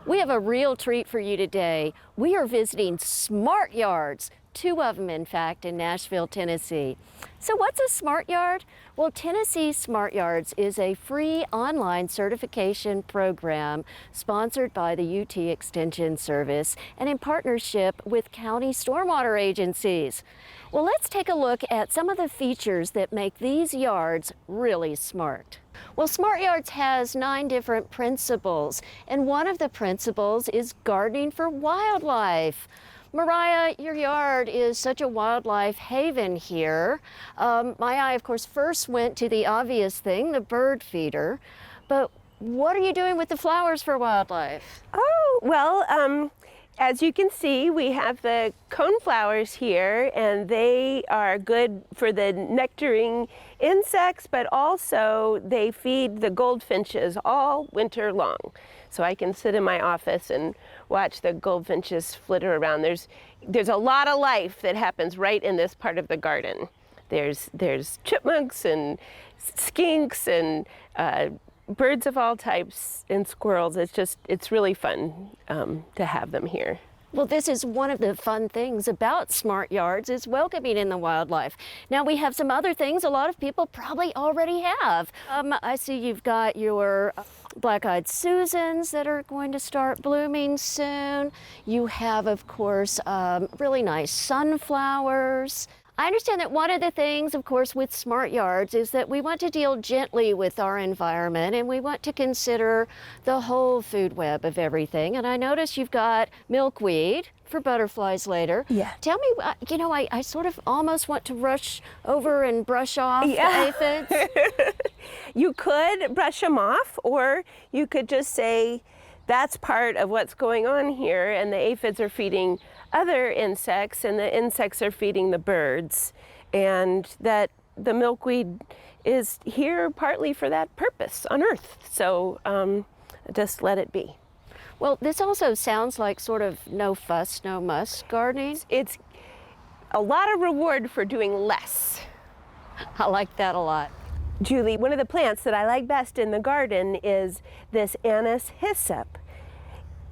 We have a real treat for you today. We are visiting Smartyards, 2 of them in fact, in Nashville, Tennessee. So what's a Smartyard? Well, Tennessee Smartyards is a free online certification program sponsored by the UT Extension Service and in partnership with county stormwater agencies. Well, let's take a look at some of the features that make these yards really smart. Well, Smartyards has 9 different principles, and one of the principles is gardening for wildlife. Mariah, your yard is such a wildlife haven here. My eye, of course, first went to the obvious thing, the bird feeder, but what are you doing with the flowers for wildlife? Oh, well, as you can see, we have the coneflowers here, and they are good for the nectaring insects, but also they feed the goldfinches all winter long. So I can sit in my office and watch the goldfinches flitter around. There's a lot of life that happens right in this part of the garden. There's chipmunks and skinks and birds of all types and squirrels. It's really fun to have them here. Well, this is one of the fun things about Smartyards is welcoming in the wildlife. Now we have some other things a lot of people probably already have. I see you've got your black-eyed Susans that are going to start blooming soon. You have, of course, really nice sunflowers. I understand that one of the things, of course, with Smartyards is that we want to deal gently with our environment and we want to consider the whole food web of everything. And I notice you've got milkweed for butterflies later. Yeah. Tell me, you know, I sort of almost want to rush over and brush off the aphids. You could brush them off, or you could just say, that's part of what's going on here, and the aphids are feeding other insects, and the insects are feeding the birds, and that the milkweed is here partly for that purpose on Earth. So just let it be. Well, this also sounds like sort of no fuss, no muss gardening. It's a lot of reward for doing less. I like that a lot. Julie, one of the plants that I like best in the garden is this anise hyssop.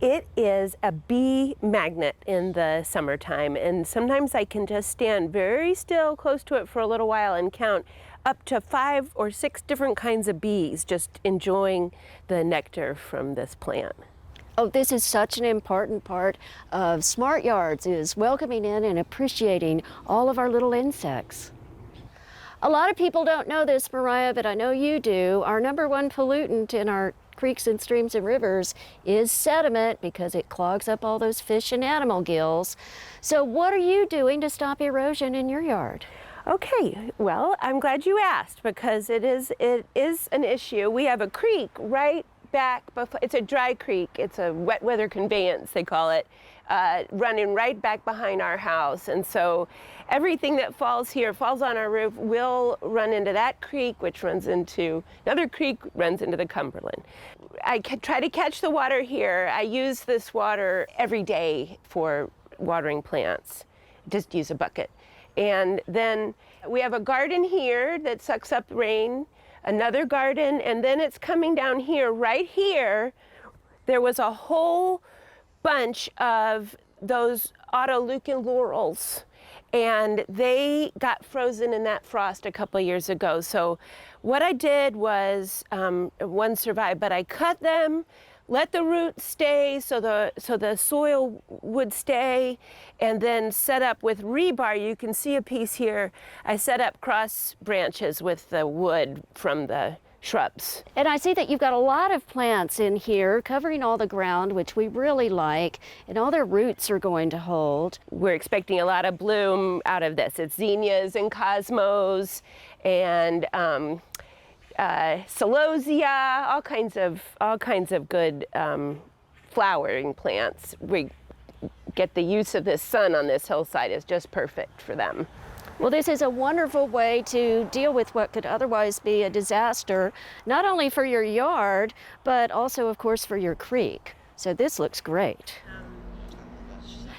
It is a bee magnet in the summertime, and sometimes I can just stand very still close to it for a little while and count up to 5 or 6 different kinds of bees just enjoying the nectar from this plant. Oh, this is such an important part of Smartyards, is welcoming in and appreciating all of our little insects. A lot of people don't know this, Mariah, but I know you do. Our #1 pollutant in our creeks and streams and rivers is sediment because it clogs up all those fish and animal gills. So what are you doing to stop erosion in your yard? Okay, well, I'm glad you asked because it is an issue. We have a creek right back, it's a dry creek, it's a wet weather conveyance, they call it, running right back behind our house. And so everything that falls here, falls on our roof, will run into that creek, which runs into another creek, runs into the Cumberland. I try to catch the water here. I use this water every day for watering plants. Just use a bucket. And then we have a garden here that sucks up rain, another garden, and then it's coming down here, right here. There was a whole bunch of those autoleucon laurels, and they got frozen in that frost a couple years ago. So what I did was, one survived, but I cut them, let the roots stay so the soil would stay, and then set up with rebar. You can see a piece here. I set up cross branches with the wood from the shrubs. And I see that you've got a lot of plants in here covering all the ground, which we really like, and all their roots are going to hold. We're expecting a lot of bloom out of this. It's zinnias and cosmos and celosia, all kinds of good flowering plants. We get the use of this sun on this hillside is just perfect for them. Well, this is a wonderful way to deal with what could otherwise be a disaster, not only for your yard, but also, of course, for your creek. So this looks great.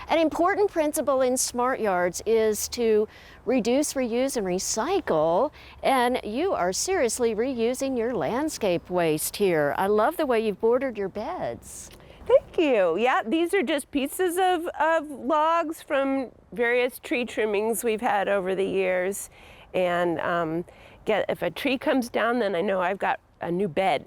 An important principle in Smartyards is to reduce, reuse, and recycle, and you are seriously reusing your landscape waste here. I love the way you've bordered your beds. Thank Thank you. Yeah, these are just pieces of logs from various tree trimmings we've had over the years. And if a tree comes down, then I know I've got a new bed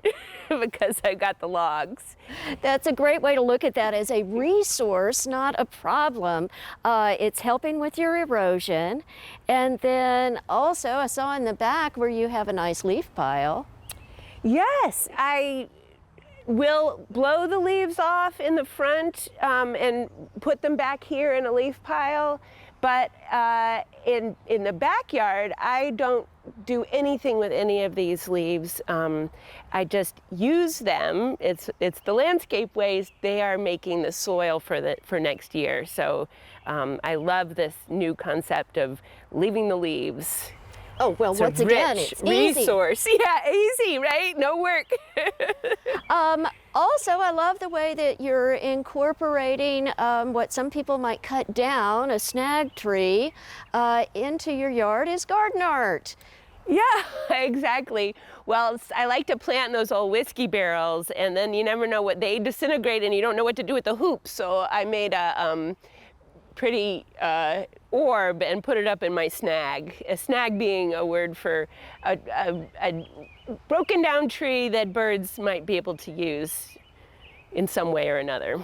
because I got the logs. That's a great way to look at that, as a resource, not a problem. It's helping with your erosion. And then also I saw in the back where you have a nice leaf pile. Yes, I will blow the leaves off in the front and put them back here in a leaf pile. But in the backyard, I don't do anything with any of these leaves. I just use them. It's the landscape waste. They are making the soil for next year. So I love this new concept of leaving the leaves. Oh, well, It's once a again, rich it's easy. resource. Yeah, easy, right? No work. Also, I love the way that you're incorporating what some people might cut down, a snag tree, into your yard as garden art. Yeah, exactly. Well, I like to plant in those old whiskey barrels, and then you never know what they disintegrate, and you don't know what to do with the hoops. So I made a pretty orb and put it up in my snag. A snag being a word for a broken down tree that birds might be able to use in some way or another.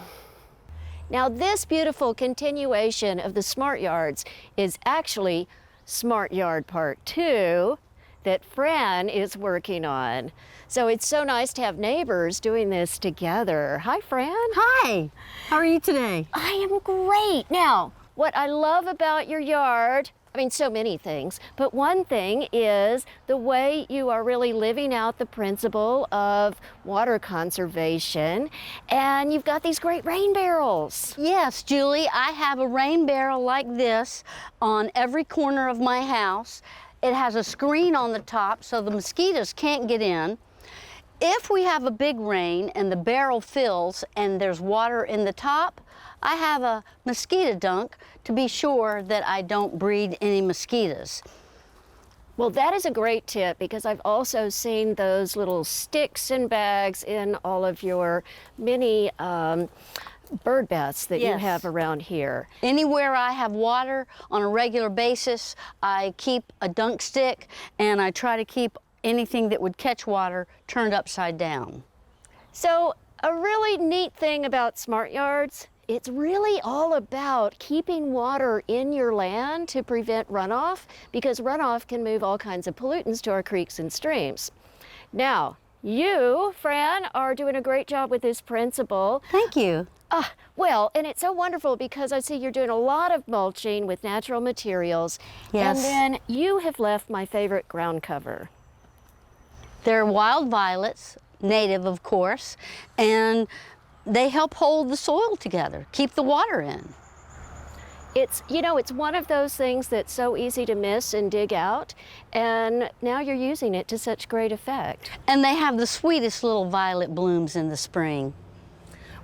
Now, this beautiful continuation of the Smartyards is actually Smart Yard Part 2 that Fran is working on. So it's so nice to have neighbors doing this together. Hi, Fran. Hi, how are you today? I am great. Now, what I love about your yard, I mean, so many things, but one thing is the way you are really living out the principle of water conservation, and you've got these great rain barrels. Yes, Julie, I have a rain barrel like this on every corner of my house. It has a screen on the top so the mosquitoes can't get in. If we have a big rain and the barrel fills and there's water in the top, I have a mosquito dunk to be sure that I don't breed any mosquitoes. Well, that is a great tip, because I've also seen those little sticks and bags in all of your mini bird baths that you Yes. have around here. Anywhere I have water on a regular basis, I keep a dunk stick, and I try to keep anything that would catch water turned upside down. So a really neat thing about Smart Yards, it's really all about keeping water in your land to prevent runoff, because runoff can move all kinds of pollutants to our creeks and streams. Now, you, Fran, are doing a great job with this principle. Thank you. Well, and it's so wonderful because I see you're doing a lot of mulching with natural materials. Yes. And then you have left my favorite ground cover. They're wild violets, native of course, and they help hold the soil together, keep the water in. It's, you know, it's one of those things that's so easy to miss and dig out, and now you're using it to such great effect. And they have the sweetest little violet blooms in the spring.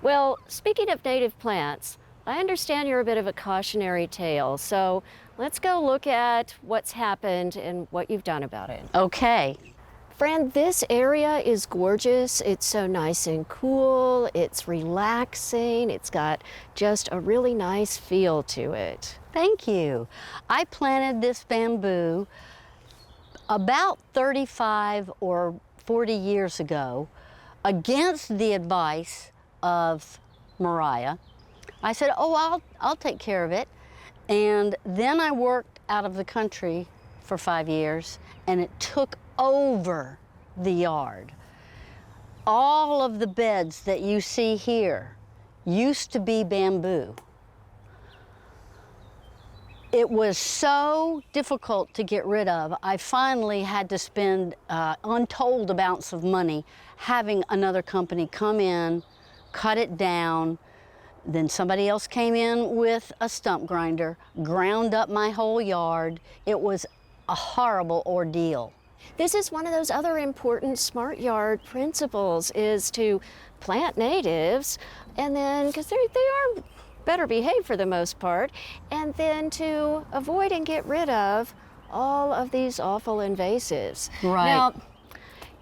Well, speaking of native plants, I understand you're a bit of a cautionary tale, so let's go look at what's happened and what you've done about it. Okay. Fran, this area is gorgeous. It's so nice and cool. It's relaxing. It's got just a really nice feel to it. Thank you. I planted this bamboo about 35 or 40 years ago against the advice of Mariah. I said, oh, I'll take care of it. And then I worked out of the country for 5 years, and it took over the yard. All of the beds that you see here used to be bamboo. It was so difficult to get rid of. I finally had to spend untold amounts of money having another company come in, cut it down. Then somebody else came in with a stump grinder, ground up my whole yard. It was a horrible ordeal. This is one of those other important Smart Yard principles, is to plant natives, and then, because they are better behaved for the most part, and then to avoid and get rid of all of these awful invasives. Right. Now,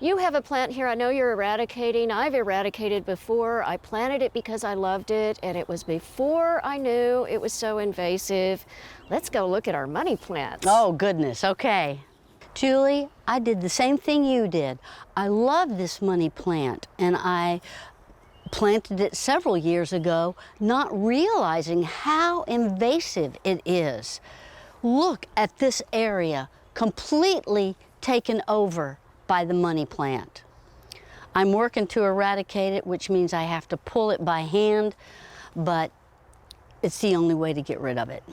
You have a plant here I know you're eradicating. I've eradicated before. I planted it because I loved it, and it was before I knew it was so invasive. Let's go look at our money plants. Oh, goodness, okay. Julie, I did the same thing you did. I love this money plant, and I planted it several years ago, not realizing how invasive it is. Look at this area, completely taken over by the money plant. I'm working to eradicate it, which means I have to pull it by hand, but it's the only way to get rid of it.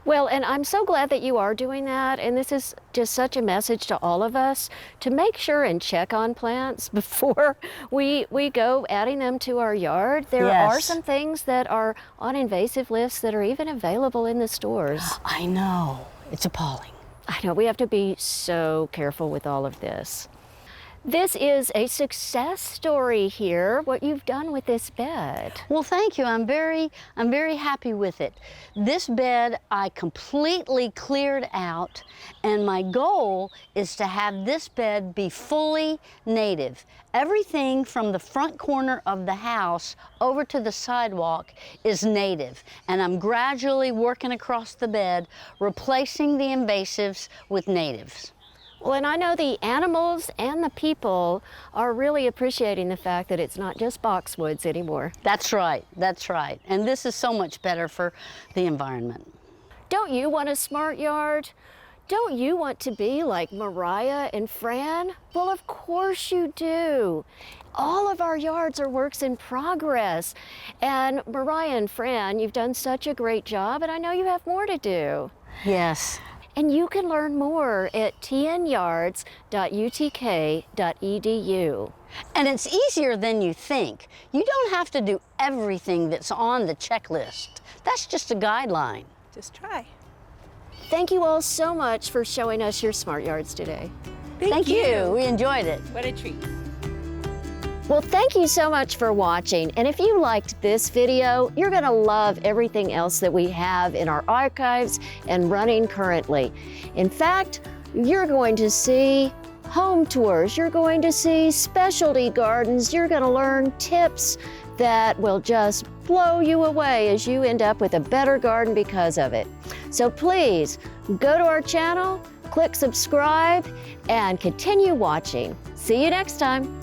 Well, and I'm so glad that you are doing that, and this is just such a message to all of us to make sure and check on plants before we go adding them to our yard. There are some things that are on invasive lists that are even available in the stores. I know, it's appalling. I know, we have to be so careful with all of this. This is a success story here, what you've done with this bed. Well, thank you. I'm very happy with it. This bed I completely cleared out, and my goal is to have this bed be fully native. Everything from the front corner of the house over to the sidewalk is native, and I'm gradually working across the bed, replacing the invasives with natives. Well, and I know the animals and the people are really appreciating the fact that it's not just boxwoods anymore. That's right, that's right. And this is so much better for the environment. Don't you want a smart yard? Don't you want to be like Mariah and Fran? Well, of course you do. All of our yards are works in progress. And Mariah and Fran, you've done such a great job, and I know you have more to do. Yes. And you can learn more at tnyards.utk.edu. And it's easier than you think. You don't have to do everything that's on the checklist. That's just a guideline. Just try. Thank you all so much for showing us your smart yards today. Thank you. We enjoyed it. What a treat. Well, thank you so much for watching. And if you liked this video, you're going to love everything else that we have in our archives and running currently. In fact, you're going to see home tours, you're going to see specialty gardens, you're going to learn tips that will just blow you away as you end up with a better garden because of it. So please go to our channel, click subscribe, and continue watching. See you next time.